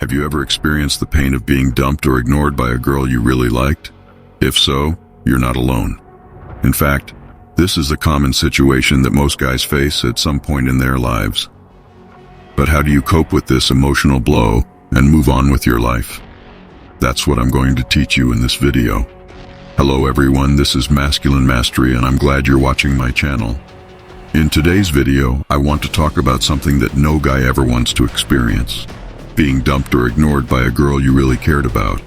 Have you ever experienced the pain of being dumped or ignored by a girl you really liked? If so, you're not alone. In fact, this is a common situation that most guys face at some point in their lives. But how do you cope with this emotional blow and move on with your life? That's what I'm going to teach you in this video. Hello everyone, this is Masculine Mastery and I'm glad you're watching my channel. In today's video, I want to talk about something that no guy ever wants to experience. Being dumped or ignored by a girl you really cared about.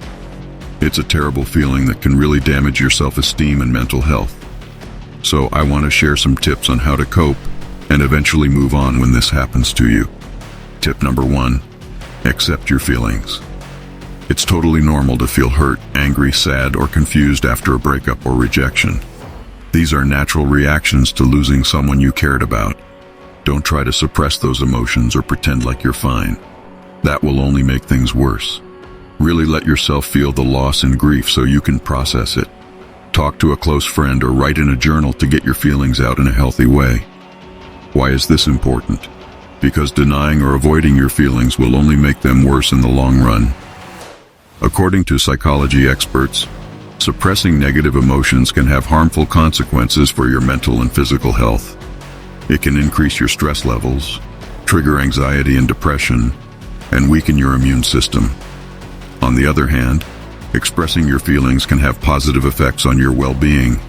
It's a terrible feeling that can really damage your self-esteem and mental health. So I want to share some tips on how to cope and eventually move on when this happens to you. Tip number 1, accept your feelings. It's totally normal to feel hurt, angry, sad, or confused after a breakup or rejection. These are natural reactions to losing someone you cared about. Don't try to suppress those emotions or pretend like you're fine. That will only make things worse. Really let yourself feel the loss and grief so you can process it. Talk to a close friend or write in a journal to get your feelings out in a healthy way. Why is this important? Because denying or avoiding your feelings will only make them worse in the long run. According to psychology experts, suppressing negative emotions can have harmful consequences for your mental and physical health. It can increase your stress levels, trigger anxiety and depression, and weaken your immune system. On the other hand, expressing your feelings can have positive effects on your well-being.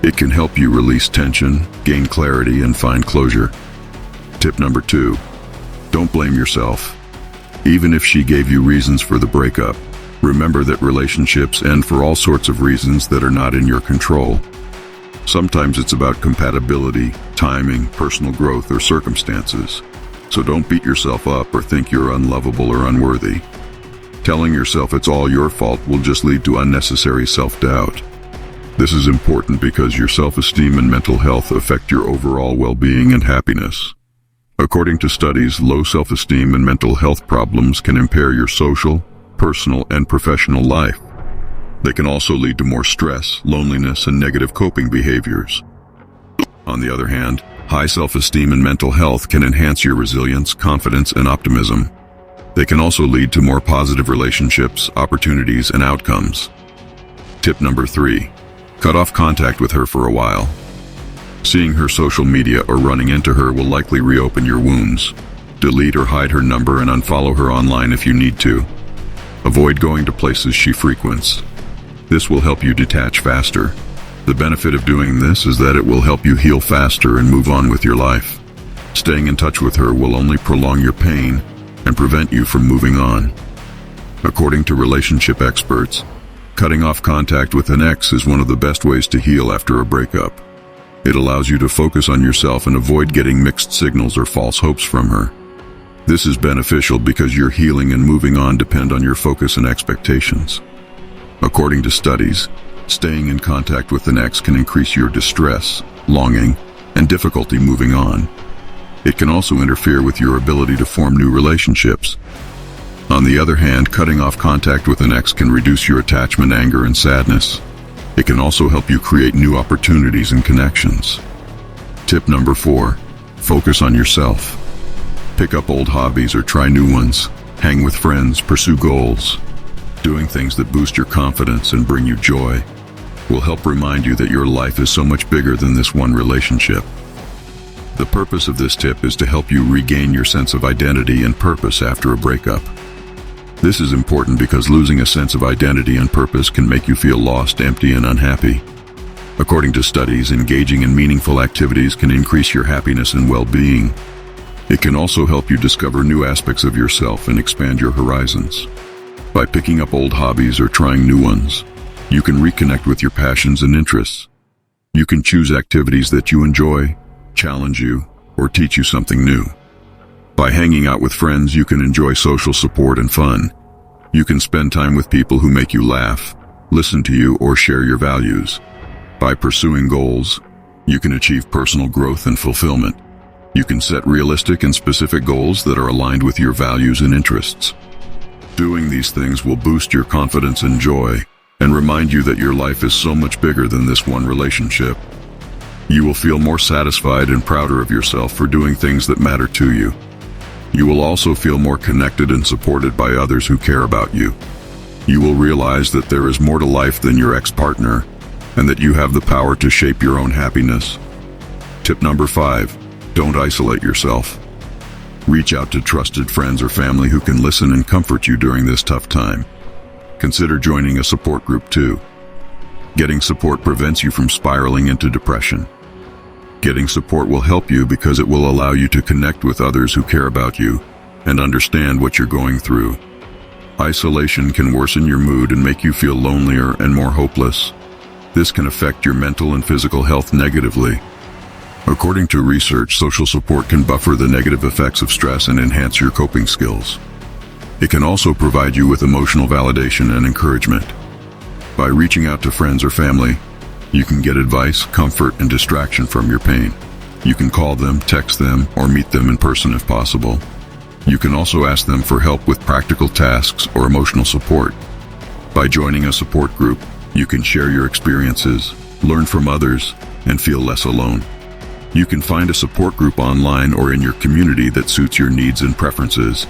It can help you release tension, gain clarity, and find closure. Tip number 2, don't blame yourself. Even if she gave you reasons for the breakup, remember that relationships end for all sorts of reasons that are not in your control. Sometimes it's about compatibility, timing, personal growth, or circumstances. So don't beat yourself up or think you're unlovable or unworthy. Telling yourself it's all your fault will just lead to unnecessary self-doubt. This is important because your self-esteem and mental health affect your overall well-being and happiness. According to studies, low self-esteem and mental health problems can impair your social, personal, and professional life. They can also lead to more stress, loneliness, and negative coping behaviors. On the other hand, high self-esteem and mental health can enhance your resilience, confidence, and optimism. They can also lead to more positive relationships, opportunities, and outcomes. Tip number 3, cut off contact with her for a while. Seeing her social media or running into her will likely reopen your wounds. Delete or hide her number and unfollow her online if you need to. Avoid going to places she frequents. This will help you detach faster. The benefit of doing this is that it will help you heal faster and move on with your life. Staying in touch with her will only prolong your pain and prevent you from moving on. According to relationship experts, cutting off contact with an ex is one of the best ways to heal after a breakup. It allows you to focus on yourself and avoid getting mixed signals or false hopes from her. This is beneficial because your healing and moving on depend on your focus and expectations. According to studies, staying in contact with an ex can increase your distress, longing, and difficulty moving on. It can also interfere with your ability to form new relationships. On the other hand, cutting off contact with an ex can reduce your attachment, anger, and sadness. It can also help you create new opportunities and connections. Tip number 4, focus on yourself. Pick up old hobbies or try new ones. Hang with friends, pursue goals. Doing things that boost your confidence and bring you joy will help remind you that your life is so much bigger than this one relationship. The purpose of this tip is to help you regain your sense of identity and purpose after a breakup. This is important because losing a sense of identity and purpose can make you feel lost, empty, and unhappy. According to studies, engaging in meaningful activities can increase your happiness and well-being. It can also help you discover new aspects of yourself and expand your horizons. By picking up old hobbies or trying new ones, you can reconnect with your passions and interests. You can choose activities that you enjoy, challenge you, or teach you something new. By hanging out with friends, you can enjoy social support and fun. You can spend time with people who make you laugh, listen to you, or share your values. By pursuing goals, you can achieve personal growth and fulfillment. You can set realistic and specific goals that are aligned with your values and interests. Doing these things will boost your confidence and joy, and remind you that your life is so much bigger than this one relationship. You will feel more satisfied and prouder of yourself for doing things that matter to you. You will also feel more connected and supported by others who care about you. You will realize that there is more to life than your ex-partner, and that you have the power to shape your own happiness. Tip number 5, don't isolate yourself. Reach out to trusted friends or family who can listen and comfort you during this tough time. Consider joining a support group too. Getting support prevents you from spiraling into depression. Getting support will help you because it will allow you to connect with others who care about you and understand what you're going through. Isolation can worsen your mood and make you feel lonelier and more hopeless. This can affect your mental and physical health negatively. According to research, social support can buffer the negative effects of stress and enhance your coping skills. It can also provide you with emotional validation and encouragement. By reaching out to friends or family, you can get advice, comfort, and distraction from your pain. You can call them, text them, or meet them in person if possible. You can also ask them for help with practical tasks or emotional support. By joining a support group, you can share your experiences, learn from others, and feel less alone. You can find a support group online or in your community that suits your needs and preferences.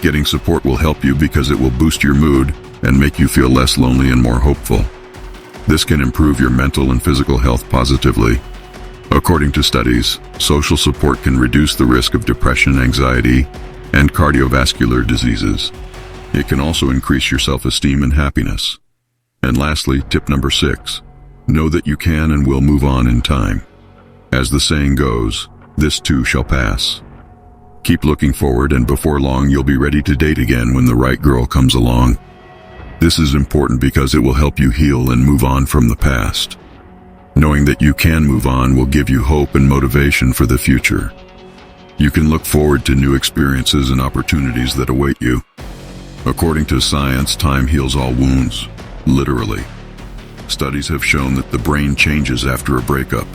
Getting support will help you because it will boost your mood and make you feel less lonely and more hopeful. This can improve your mental and physical health positively. According to studies, social support can reduce the risk of depression, anxiety, and cardiovascular diseases. It can also increase your self-esteem and happiness. And lastly, tip number 6, know that you can and will move on in time. As the saying goes, this too shall pass. Keep looking forward, and before long you'll be ready to date again when the right girl comes along. This is important because it will help you heal and move on from the past. Knowing that you can move on will give you hope and motivation for the future. You can look forward to new experiences and opportunities that await you. According to science, time heals all wounds, literally. Studies have shown that the brain changes after a breakup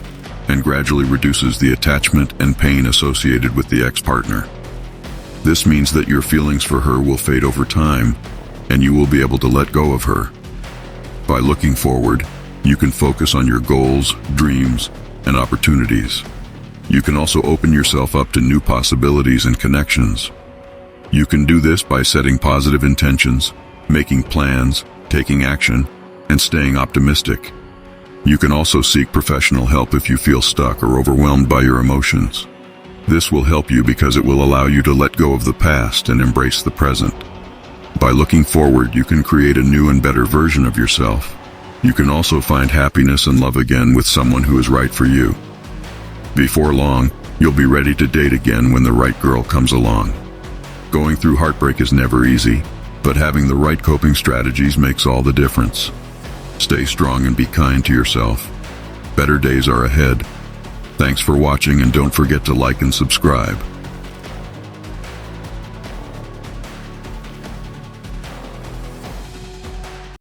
and gradually reduces the attachment and pain associated with the ex-partner. This means that your feelings for her will fade over time, and you will be able to let go of her. By looking forward, you can focus on your goals, dreams, and opportunities. You can also open yourself up to new possibilities and connections. You can do this by setting positive intentions, making plans, taking action, and staying optimistic. You can also seek professional help if you feel stuck or overwhelmed by your emotions. This will help you because it will allow you to let go of the past and embrace the present. By looking forward, you can create a new and better version of yourself. You can also find happiness and love again with someone who is right for you. Before long, you'll be ready to date again when the right girl comes along. Going through heartbreak is never easy, but having the right coping strategies makes all the difference. Stay strong and be kind to yourself. Better days are ahead. Thanks for watching, and don't forget to like and subscribe.